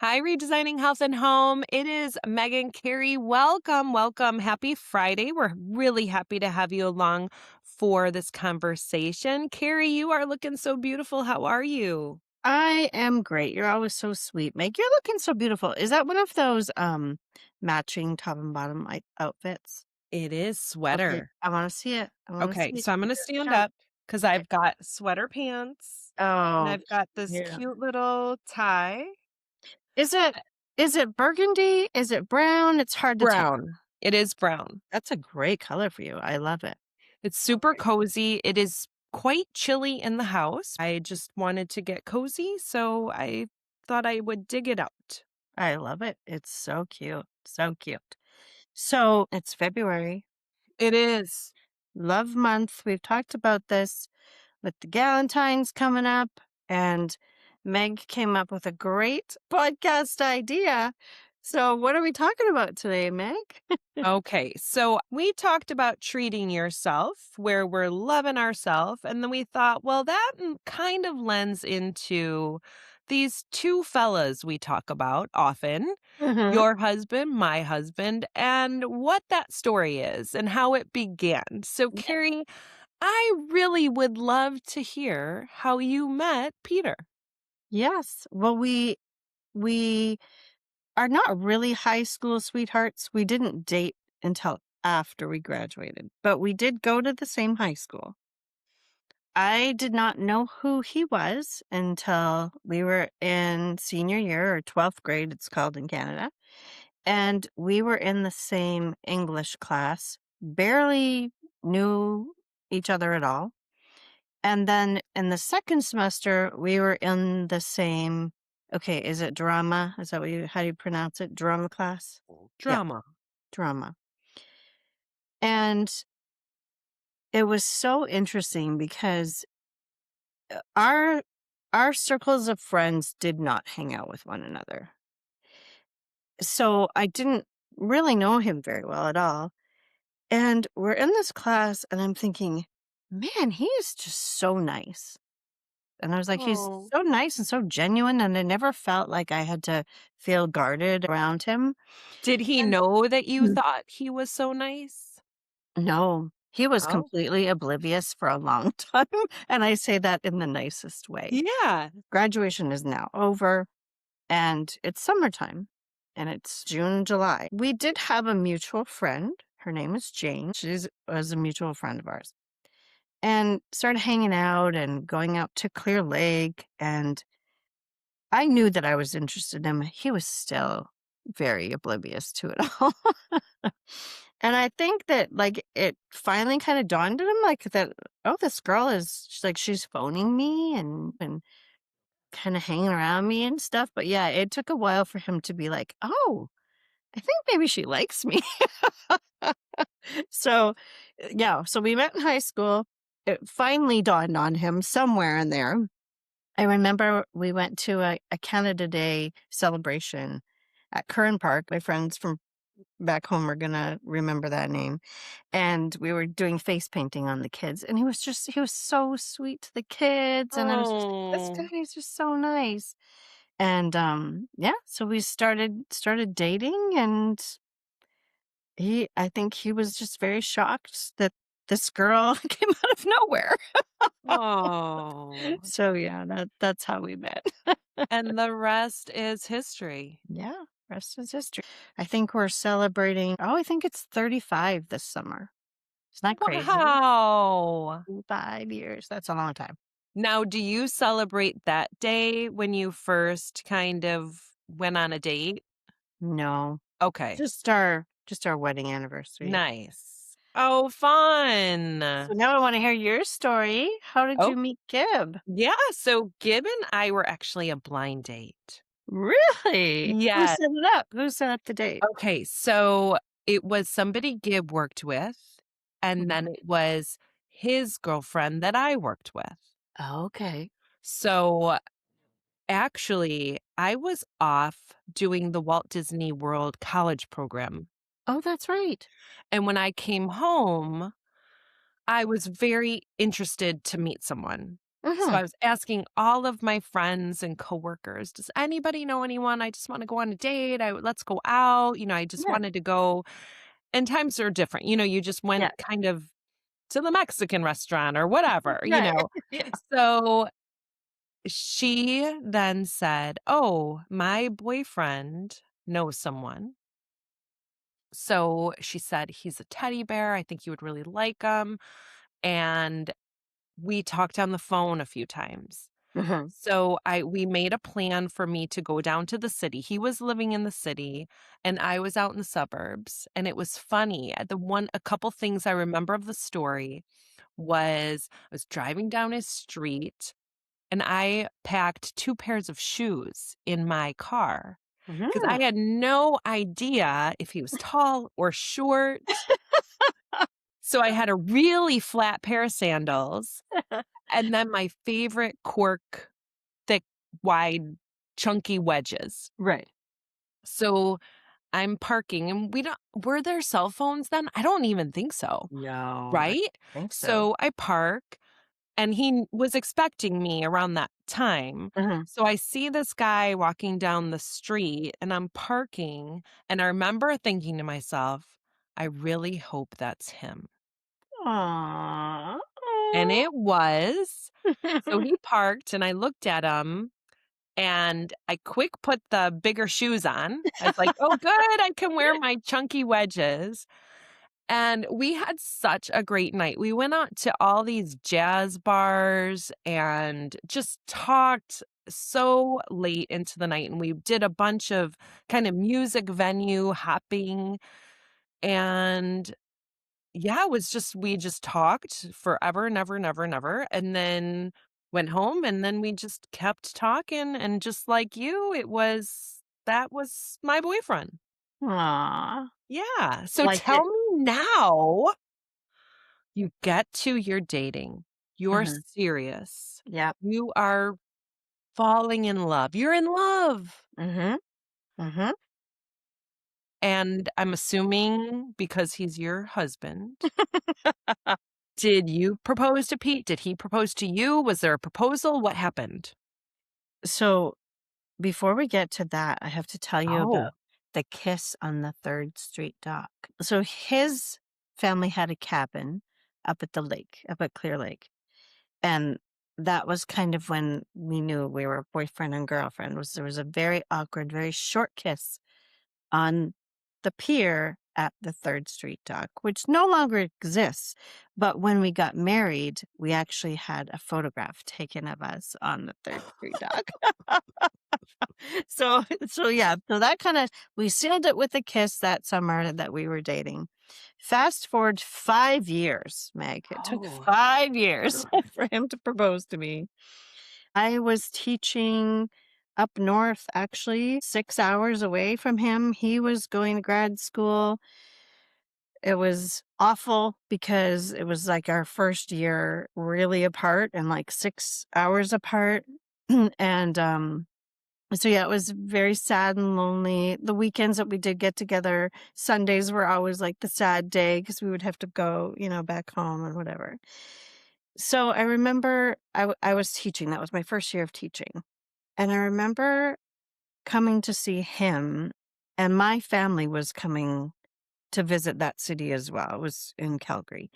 Hi, Redesigning Health and Home. It is Meg and Kerri. Welcome, welcome. Happy Friday. We're really happy to have you along for this conversation. Kerri, you are looking so beautiful. How are you? I am great. You're always so sweet, Meg. You're looking so beautiful. Is that one of those matching top and bottom outfits? It is Okay, sweater. I want to see it. I want to Okay, see it. so I'm going Keep to it stand sharp. up because Okay. I've got sweater pants and Oh, I've got this yeah. cute little tie. Is it is it burgundy? Is it brown? It's hard to tell. Brown. It is brown. That's a great color for you. I love it. It's All super right. cozy. It is quite chilly in the house. I just wanted to get cozy, so I thought I would dig it out. I love it. It's so cute. So cute. So it's February, It is. love month. We've talked about this with the Galentine's coming up, and Meg came up with a great podcast idea. So, what are we talking about today, Meg? Okay, so we talked about treating yourself, where we're loving ourselves, and then we thought, well, that kind of lends into these two fellas we talk about often, Hmm. your husband, my husband, and what that story is and how it began. So, Carrie, I really would love to hear how you met Peter. Yes. Well, we are not really high school sweethearts. We didn't date until after we graduated, but we did go to the same high school. I did not know who he was until we were in senior year or 12th grade, it's called in Canada. And we were in the same English class, barely knew each other at all. And then in the second semester, we were in the same, okay, is it drama? Is that how do you pronounce it? Drama class? Yep, Drama. drama. And it was so interesting because our our circles of friends did not hang out with one another. So I didn't really know him very well at all. And we're in this class, and I'm thinking, man, he is just so nice. And I was like, he's Oh. so nice and so genuine. And I never felt like I had to feel guarded around him. Did he And know that you Mm. thought he was so nice? No, he was Oh. completely oblivious for a long time. And I say that in the nicest way. Yeah. Graduation is now over, and it's summertime, and it's June, July. We did have a mutual friend. Her name is Jane. She was a mutual friend of ours. And started hanging out and going out to Clear Lake, and I knew that I was interested in him. He was still very oblivious to it all. And I think that, like, it finally kind of dawned on him, like, that, oh, this girl is, she's phoning me and kind of hanging around me and stuff. But yeah, it took a while for him to be like, oh, I think maybe she likes me. So, yeah, so we met in high school. It finally dawned on him somewhere in there. I remember we went to a Canada Day celebration at Curran Park. My friends from back home are gonna remember that name. And we were doing face painting on the kids. And he was so sweet to the kids. And I was just like, this guy Oh. is just so nice. And yeah, so we started dating, and I think he was just very shocked that this girl came out of nowhere. Oh. So yeah, that's how we met. And the rest is history. Yeah, rest is history. I think we're celebrating, oh, I think it's 35 this summer. Isn't that crazy? Wow. 5 years. That's a long time. Now, do you celebrate that day when you first kind of went on a date? No, Okay, just our wedding anniversary. nice. Oh, fun. So now I want to hear your story. How did Oh, you meet Gib? yeah, so Gib and I were actually a blind date. Really? Who Yeah. set it up? Who set up the date? Okay, so it was somebody Gib worked with, and then Mhm. it was his girlfriend that I worked with. Oh, okay. So, actually, I was off doing the Walt Disney World college program, Oh, that's right. and when I came home, I was very interested to meet someone. So Mhm. I was asking all of my friends and coworkers, "Does anybody know anyone? I just wanna go on a date. Let's go out." I just Yeah. wanted to go, and times are different. You just Yeah. went kind of to the Mexican restaurant or whatever, you Right. know? Yeah. So she then said, "Oh, my boyfriend knows someone." So she said, "He's a teddy bear. I think you would really like him." And we talked on the phone a few times. Mhm. So we made a plan for me to go down to the city. He was living in the city and I was out in the suburbs. And it was funny. A couple things I remember of the story was I was driving down his street and I packed 2 pairs of shoes in my car because Mhm. I had no idea if he was tall or short. So I had a really flat pair of sandals and then my favorite cork, thick, wide, chunky wedges. Right. So I'm parking and were there cell phones then? I don't even think so, No, I right? think so. So I park and he was expecting me around that time. Mhm. So I see this guy walking down the street and I'm parking and I remember thinking to myself, I really hope that's him. Aw. And Aw. it was. So he parked and I looked at him and I quick put the bigger shoes on. I was like, "Oh, good, I can wear my chunky wedges." And we had such a great night. We went out to all these jazz bars and just talked so late into the night, and we did a bunch of kind of music venue hopping, and yeah, it was just we just talked forever and ever and ever and ever, and then went home, and then we just kept talking, and just like you, that was my boyfriend. Aw. Yeah, so Like tell it. me now, you get to your dating, you're Mhm. serious, Yep. you are falling in love, you're in love, Mhm. Mhm. and I'm assuming because he's your husband. Did you propose to Pete? Did he propose to you? Was there a proposal? What happened? So, before we get to that, I have to tell you Oh. about the kiss on the 3rd Street dock. So, his family had a cabin up at the lake, up at Clear Lake, and that was kind of when we knew we were boyfriend and girlfriend. Was There was a very awkward, very short kiss on the pier at the 3rd Street dock, which no longer exists. But when we got married, we actually had a photograph taken of us on the 3rd Street dock. So yeah, so that kind of we sealed it with a kiss that summer that we were dating. Fast forward 5 years, Meg. It took Oh. 5 years for him to propose to me. I was teaching up north, actually, 6 hours away from him. He was going to grad school. It was awful because it was like our first year really apart and like 6 hours apart. And so yeah, it was very sad and lonely. The weekends that we did get together, Sundays were always like the sad day because we would have to go, back home or whatever. So I remember I was teaching. That was my first year of teaching. And I remember coming to see him, and my family was coming to visit that city as well. It was in Calgary.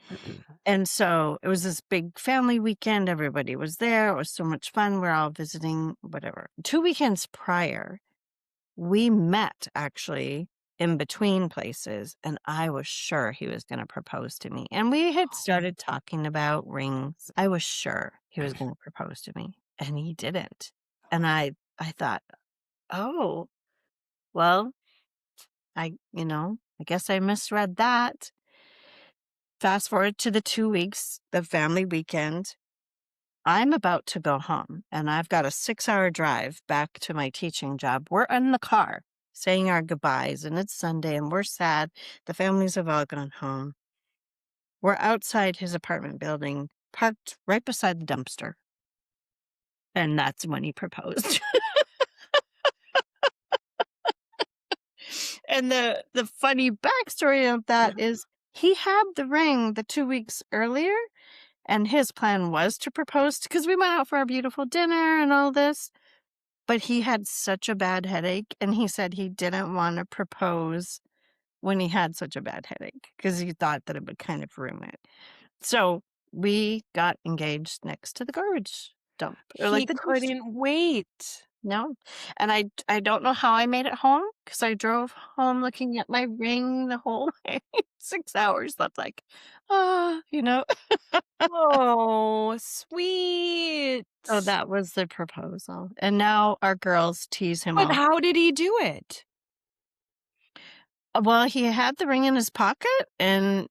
And so it was this big family weekend. Everybody was there. It was so much fun. We're all visiting, whatever. 2 weekends prior, we met actually in between places, and I was sure he was going to propose to me. And we had Oh. started talking about rings. I was sure he was going to propose to me, and he didn't. And I thought, "Oh, well, I guess I misread that." Fast forward to the 2 weeks, the family weekend. I'm about to go home, and I've got a 6-hour drive back to my teaching job. We're in the car saying our goodbyes, and it's Sunday, and we're sad. The families have all gone home. We're outside his apartment building, parked right beside the dumpster, and that's when he proposed. And the funny backstory of that is he had the ring the 2 weeks earlier, And his plan was to propose because we went out for a beautiful dinner and all this, but he had such a bad headache, and he said he didn't wanna propose when he had such a bad headache because he thought that it would kind of ruin it. So, we got engaged next to the garbage dump, or like He the dumpster. couldn't wait. No, and I don't know how I made it home because I drove home looking at my ring the whole way, 6 hours. That's like, ah, you know? Oh, sweet. So that was the proposal, and now our girls tease him But all. how did he do it? Well, he had the ring in his pocket, and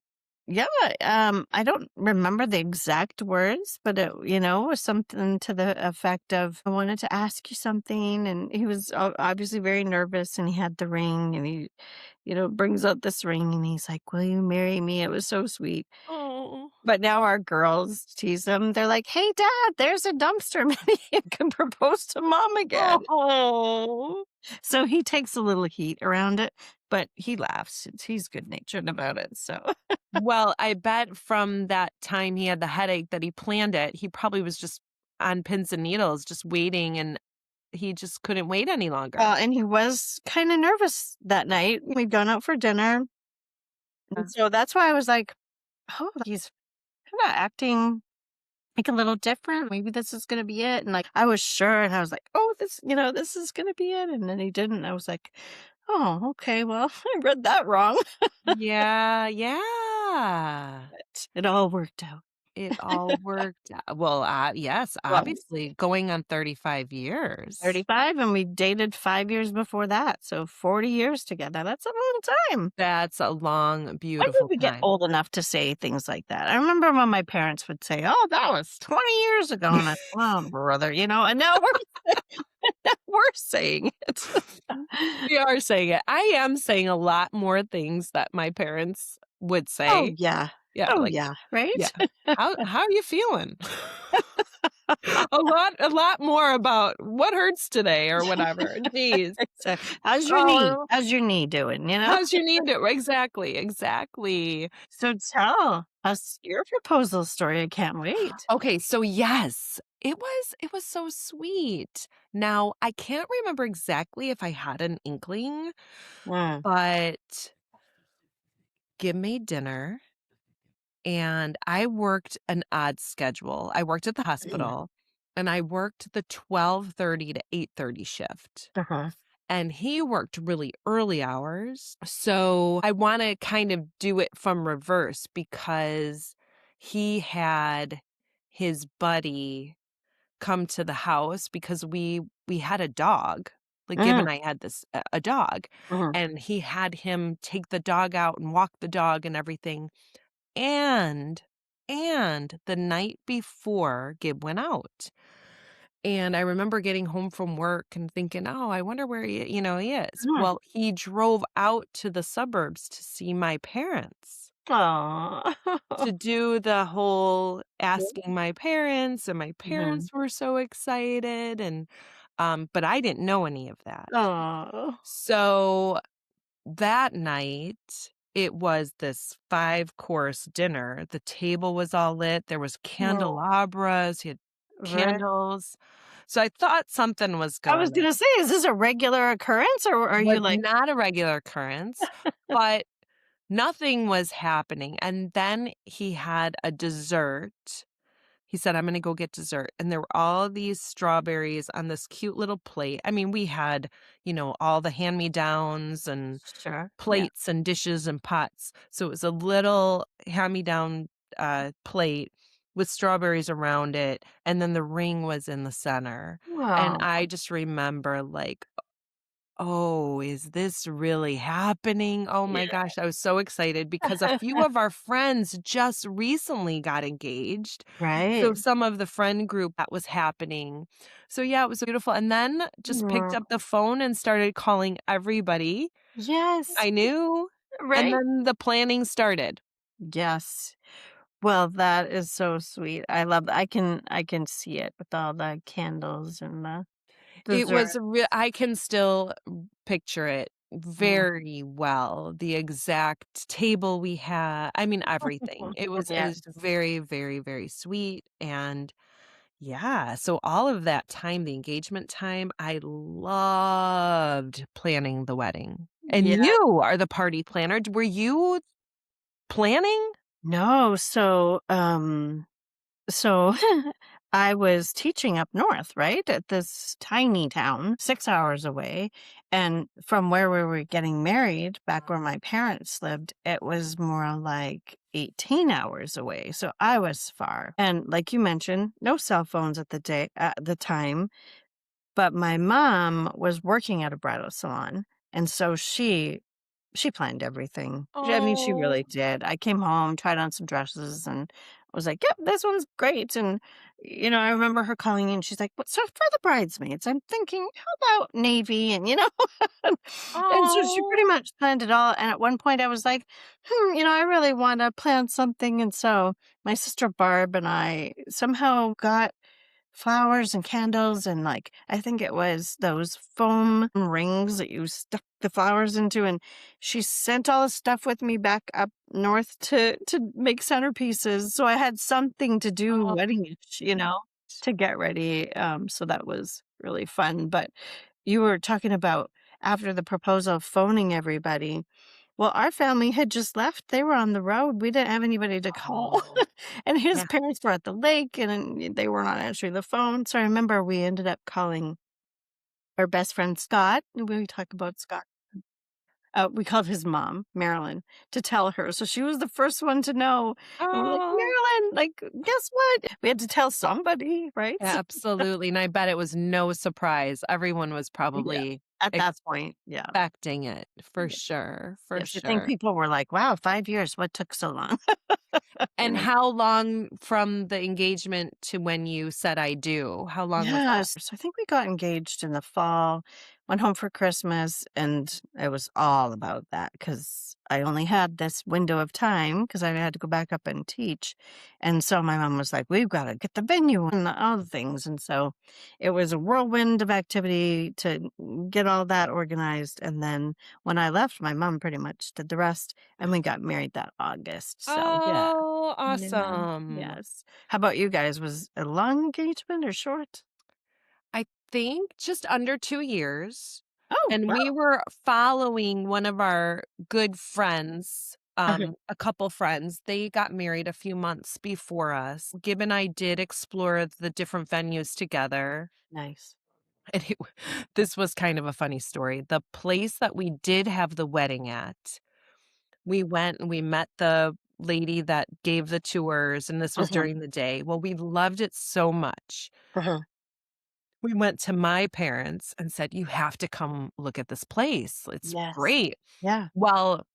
yeah, I don't remember the exact words, but it, was something to the effect of, "I wanted to ask you something," and he was obviously very nervous, and he had the ring, and he, brings out this ring, and he's like, "Will you marry me?" It was so sweet. Oh. But now our girls tease him. They're like, "Hey, Dad, there's a dumpster. Maybe you can propose to Mom again." Oh. So he takes a little heat around it, but he laughs. He's good natured about it. So, Well, I bet from that time he had the headache that he planned it, he probably was just on pins and needles, just waiting, and he just couldn't wait any longer. and he was kind of nervous that night. We'd gone out for dinner. Yeah. And so that's why I was like, oh, he's kind of acting like a little different. Maybe this is going to be it. And like, I was sure. And I was like, oh, this is going to be it. And then he didn't. I was like, oh, okay. Well, I read that wrong. Yeah, yeah. But it all worked out. It all worked out well, yes, Well, obviously, going on 35 years. 35, and we dated 5 years before that, so 40 years together. That's a long time. That's a long, When did beautiful we get time. old enough to say things like that? I remember when my parents would say, "Oh, that was 20 years ago," and I "Oh, brother," and now we're now we're saying it. We are saying it. I am saying a lot more things that my parents would Oh, say. yeah. Yeah, Oh, like, yeah, yeah. right? How are you feeling?" A lot more about what hurts today or whatever. Jeez. So, "How's your knee? Oh, How's your knee doing?" how's your knee do exactly, exactly. So tell us your proposal story. I can't wait. Okay, so yes, it was so sweet. Now, I can't remember exactly if I had an inkling, Mm. but Gib made dinner, and I worked an odd schedule. I worked at the hospital, and I worked the 12:30 to 8:30 shift. Uh-huh. And he worked really early hours. So I want to kind of do it from reverse because he had his buddy come to the house because we had a dog. Like Gib Mm. and I had this a dog, Mhm. and he had him take the dog out and walk the dog and everything. And the night before Gib went out. And I remember getting home from work and thinking, "Oh, I wonder where he is." Mm. Well, he drove out to the suburbs to see my parents, Aw. to do the whole asking my parents, and my Mhm. parents were so excited, and, but I didn't know any of that. Aw. So, that night, it was this five-course dinner. The table was all lit, there was Oh, candelabras, he had right. candles. So I thought something was I was going on. gonna say, is this a regular occurrence, or are you Was like, not a regular occurrence, but nothing was happening, and then he had a dessert. He said, "I'm gonna go get dessert," and there were all these strawberries on this cute little plate. I mean, we had, all the hand-me-downs and sure, yeah. plates and dishes and pots, so it was a little hand-me-down, plate with strawberries around it, and then the ring was in the center, and Wow. I just remember, like, "Oh, is this really happening?" Oh Yeah, my gosh, I was so excited because a few of our friends just recently got engaged. So right. some of the friend group that was happening. So yeah, it was beautiful, and then just picked Mm. up the phone and started calling everybody Yes, I knew, and right? then the planning started. Yes. Well, that is so sweet. I can see it with all the candles and the It dessert. was a rea I can still picture it. Mm. very well. The exact table we had, I mean, everything. It was Yes. very, very, very sweet, and yeah, so all of that time, the engagement time, I loved planning the wedding. And Yeah. you are the party planner. Were you planning? No, so I was teaching up north, right, at this tiny town 6 hours away, and from where we were getting married, back where my parents lived, it was more like 18 hours away, so I was far. And like you mentioned, no cell phones at the time, but my mom was working at a bridal salon, and so she planned everything. I mean, she Oh. really did. I came home, tried on some dresses, and was like, "Yep, this one's great." And I remember her calling in. She's like, "What? So for the bridesmaids, I'm thinking, how about navy?" And and so she Oh. pretty much planned it all. And at one point, I was like, I really want to plan something. And so my sister Barb and I somehow got flowers and candles and, like, I think it was those foam rings that you stuck the flowers into, and she sent all the stuff with me back up north to make centerpieces, so I had something to do Oh. wedding-ish, to get ready, so that was really fun. But you were talking about after the proposal, phoning everybody. Well, our family had just left. They were on the road. We didn't have anybody to call. Oh. And his Yeah. parents were at the lake and they were not answering the phone. So I remember we ended up calling our best friend Scott. We talk about Scott. We called his mom, Marilyn, to tell her. So she was the first one to know. And we're like, Oh. Marilyn, like, guess what? We had to tell somebody, right? Absolutely, and I bet it was no surprise. Everyone was Yeah. probably At that point, yeah. expecting it, for Yeah. sure, for Yes. I think sure. people were like, wow, 5 years. What took so long? you And know? how long from the engagement to when you said "I do"? How long was that? Yes. I think we got engaged in the fall, went home for Christmas, and it was all about that because I only had this window of time because I had to go back up and teach. And so my mom was like, we've got to get the venue and all the things. And so it was a whirlwind of activity to get all that organized. And then when I left, my mom pretty much did the rest, and we got married that August. So yeah. Oh, Yeah. awesome. Yes. How about you guys? Was it a long engagement or short? I think just under 2 years, Oh, and we wow. were following one of our good friends, Uh-huh. a couple friends. They got married a few months before us. Gib and I did explore the different venues together, Nice. and this was kind of a funny story. The place that we did have the wedding at, we went and we met the lady that gave the tours, and this was Uh-huh. during the day. Well, we loved it so much. Uh-huh. We went to my parents and said, "You have to come look at this place. It's Yes. great." Yeah. Well,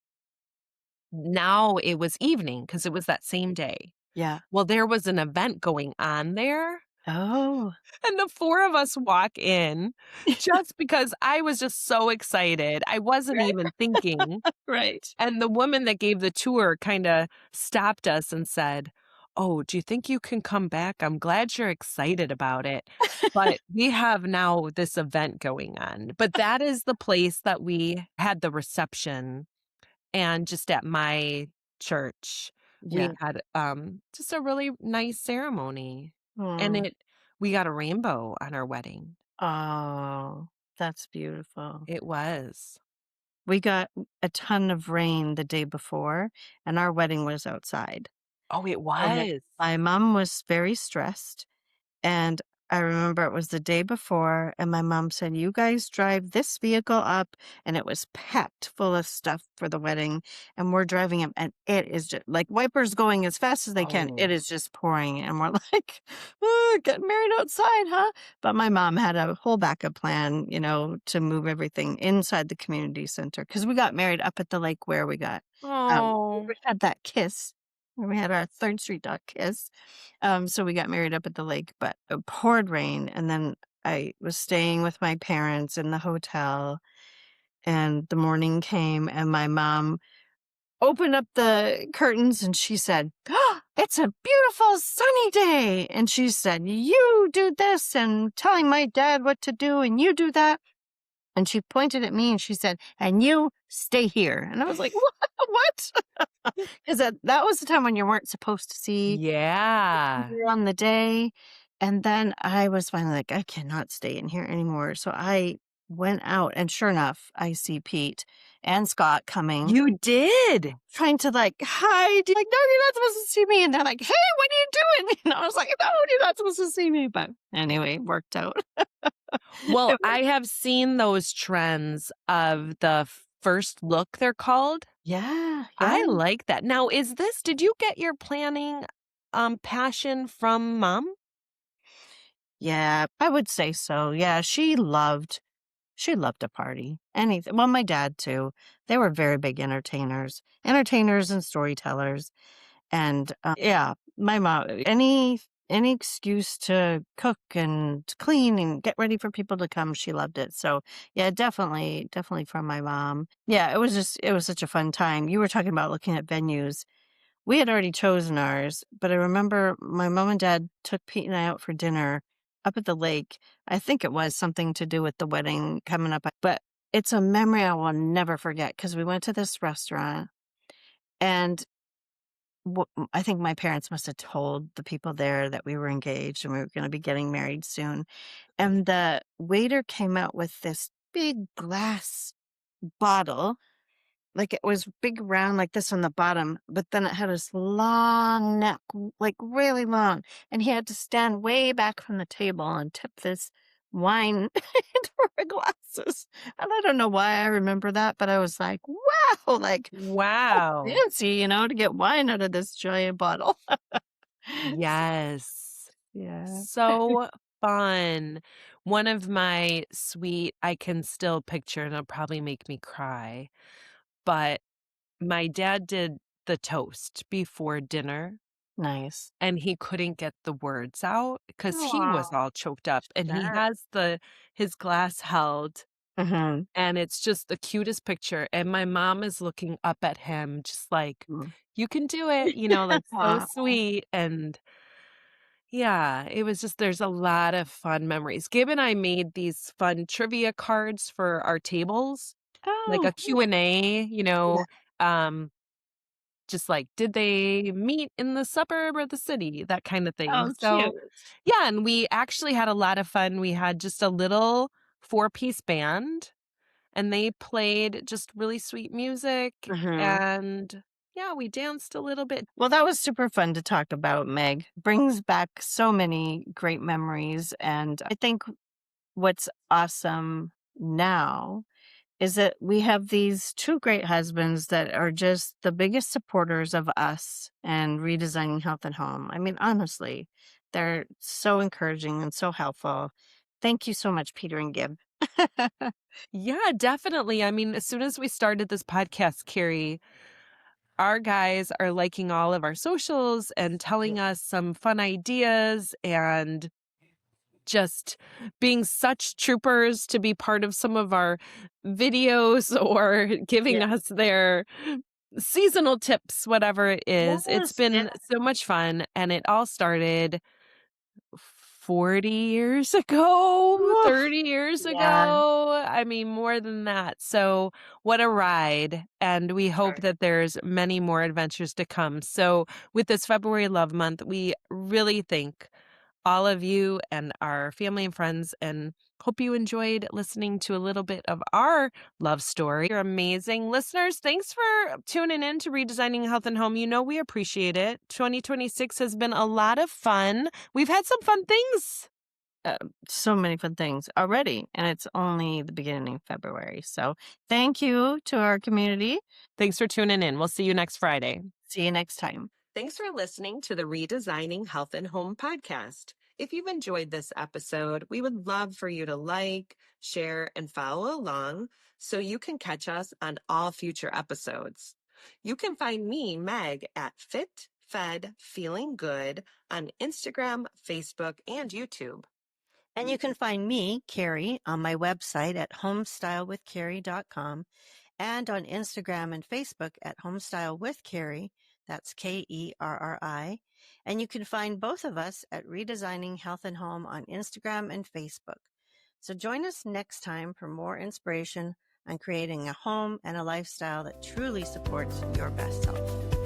now it was evening because it was that same day. Yeah. Well, there was an event going on there, Oh. and the 4 of us walk in just because I was just so excited. I wasn't even thinking. Right. And the woman that gave the tour kinda stopped us and said, "Oh, do you think you can come back? I'm glad you're excited about it, but we have now this event going on." But that is the place that we had the reception, and just at my church, Yeah. we had, just a really nice ceremony, and Oh. we got a rainbow on our wedding. Oh, that's beautiful. It was. We got a ton of rain the day before, and our wedding was outside. Oh, it And was? my mom was very stressed. And I remember it was the day before, and my mom said, "You guys drive this vehicle up." And it was packed full of stuff for the wedding. And we're driving up, and it is just like wipers going as fast as they can. It Oh. is just pouring. And we're like, "Oh, getting married outside, huh?" But my mom had a whole backup plan, to move everything inside the community center because we got married up at the lake where we Oh. had that kiss, where we had our Third Street dog kiss. So we got married up at the lake, but it poured rain. And then I was staying with my parents in the hotel, and the morning came, and my mom opened up the curtains and she said, it's a beautiful sunny day. And she said, you do this and telling my dad what to do, and you do that. And she pointed at me and she said, "And you stay here." And I was like, What? Because that was the time when you weren't supposed to see Yeah. her on the day. And then I was finally like, I cannot stay in here anymore. So I went out, and sure enough, I see Pete and Scott coming, You did. trying to like hide. Like, no, you're not supposed to see me. And they're like, hey, what are you doing? And I was like, no, you're not supposed to see me. But anyway, it worked out. Well, It was- I have seen those trends of the first look, they're called. yeah, yeah. I like that. Now, did you get your planning passion from mom? Yeah, I would say so. Yeah, she loved a party. Anything. Well, my dad too. They were very big entertainers and storytellers. And yeah, my mom, any excuse to cook and to clean and get ready for people to come, she loved it. So yeah, definitely from my mom. Yeah, it was such a fun time. You were talking about looking at venues. We had already chosen ours, but I remember my mom and dad took Pete and I out for dinner up at the lake. I think it was something to do with the wedding coming up, but it's a memory I will never forget because we went to this restaurant, and I think my parents must have told the people there that we were engaged and we were going to be getting married soon. And the waiter came out with this big glass bottle, like it was big round like this on the bottom, but then it had this long neck, like really long. And he had to stand way back from the table and tip this wine into our glasses. And I don't know why I remember that, but I was like, wow, like how Wow. fancy, to get wine out of this giant bottle. Yes. Yeah. So fun. One of my I can still picture, and it'll probably make me cry, but my dad did the toast before dinner, Nice. and he couldn't get the words out because he was Oh, all choked up, and he sure. has his glass held, Mm-hmm. and it's just the cutest picture, and my mom is looking up at him just like, "You can do it," like, so Aw. sweet, and yeah, it was just there's a lot of fun memories. Gabe and I made these fun trivia cards for our tables, like Oh, a Q&A, yeah. um, just like, did they meet in the suburb or the city? That kind of thing. Oh, So, cute. yeah, and we actually had a lot of fun. We had just a little four-piece band, and they played just really sweet music, Mm-hmm. and yeah, we danced a little bit. Well, that was super fun to talk about, Meg. Brings back so many great memories. And I think what's awesome now is that we have these two great husbands that are just the biggest supporters of us and redesigning health and home. I mean, honestly, they're so encouraging and so helpful. Thank you so much, Peter and Gib. Yeah, definitely. I mean, as soon as we started this podcast, Carrie, our guys are liking all of our socials and telling us some fun ideas and just being such troopers to be part of some of our videos or Yeah. giving us their seasonal tips, whatever it is. It's Yes. Yeah. been so much fun. And it all started 40 years ago, Woof. 30 years Yeah. ago. I mean, more than that. So, what a ride. And we hope Sure. that there's many more adventures to come. So, with this February Love Month, we really thank all of you and our family and friends, and hope you enjoyed listening to a little bit of our love story. You're amazing listeners. Thanks for tuning in to Redesigning Health and Home. We appreciate it. 2026 has been a lot of fun. We've had some fun things. uh, so many fun things already, and it's only the beginning of February. So thank you to our community. Thanks for tuning in. We'll see you next Friday. See you next time. Thanks for listening to the Redesigning Health and Home podcast. If you've enjoyed this episode, we would love for you to like, share, and follow along so you can catch us on all future episodes. You can find me, Meg, at Fit, Fed, Feeling Good on Instagram, Facebook, and YouTube. And you can find me, Kerri, on my website at homestylewithkerri.com and on Instagram and Facebook at Homestyle with Kerri. That's Kerri. And you can find both of us at Redesigning Health and Home on Instagram and Facebook. So join us next time for more inspiration on creating a home and a lifestyle that truly supports your best self.